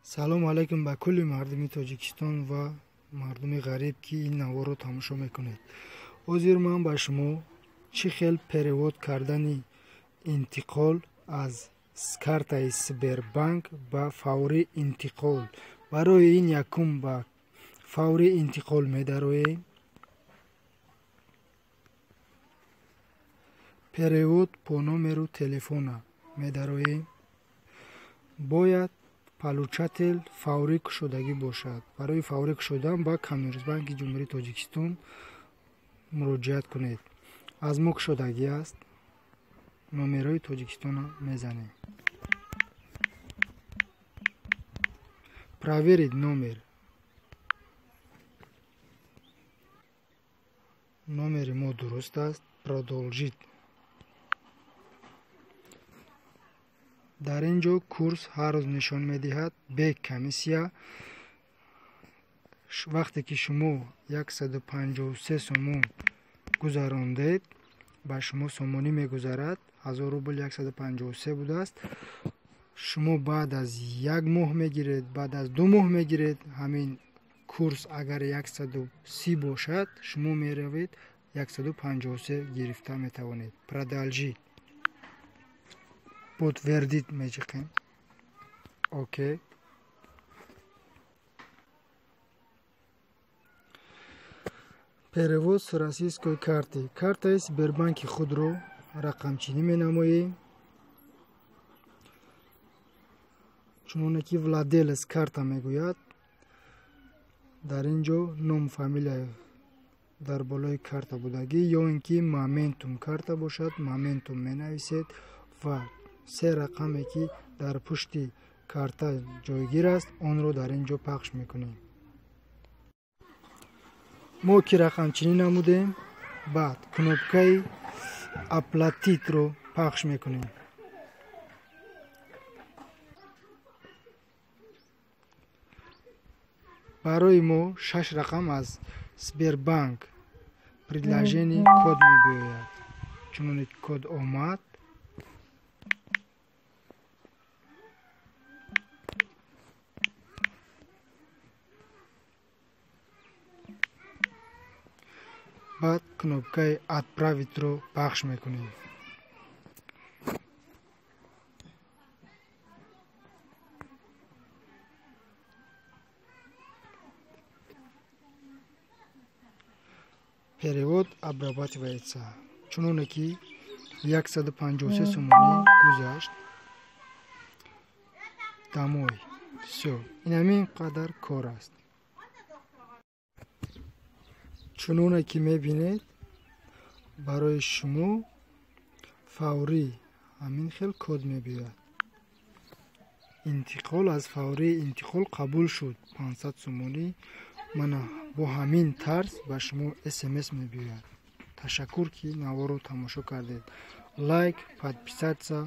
салом алайкум ба кулли мардуми Тоҷикистон ва мардуми ғариб ки ин наворо тамошо мекунед. ҳозир ман ба шумо чӣ хел перевод кардани интиқол аз картаи Сбербанк ба фаври интиқол. барои ин якум ба фаври интиқол медароем. перевод по номеру телефона медароем. бояд получатель фаврӣ кушодагӣ бошад. барои фаврӣ кушодан ба Коммерсбанки Ҷумҳурии Тоҷикистон муроҷиат кунед. аз мо кушодагӣ аст, номерҳои Тоҷикистона мезанем. проверить номер. номери мо дуруст аст. продолжить. дар ин ҷо курс ҳар рӯз нишон медиҳад бе комиссия. вақте ки шумо 153 сомон гузарондед, ба шумо сомонӣ мегузарад. 1000 рубл 153 будааст. шумо баъд аз 1 моҳ мегиред, баъд аз 2 моҳ мегиред. ҳамин курс агар 130 бошад, шумо меравед 153 гирифта метавонед. продолжить. подтвердить мечиқем. окей. перевод с российской карты. картаи Сбербанки худро рақамчинӣ менамоем. чуноне ки владелец карта мегӯяд. дар ин ҷо ном фамилия дар болои карта будагӣ ё ин ки моментум карта бошад, моментум менависед ва се рақаме ки дар пушти карта ҷойгир аст, онро дар ин ҷо пахш мекунем. мо ки рақамчинӣ намудем, баъд кнопкаи оплатитро пахш мекунем. барои мо 6 рақам аз Сбербанк предложение код мебиёяд. чуноне код омад. баъд кнопкаи отправитро пахш мекунем. перевод обрабатывается. чуноне ки 153 сомонӣ гузашт. домой. все. ин ҳамин қадар кор аст. чуноне ки мебинед, барои шумо фаврӣ ҳамин хел код мебиёяд. интиқол аз фаври интиқол қабул шуд. 500 сомонӣ мана бо ҳамин тарз ба шумо смс мебиёяд. ташаккур ки наворо тамошо кардед. лайк, подписаться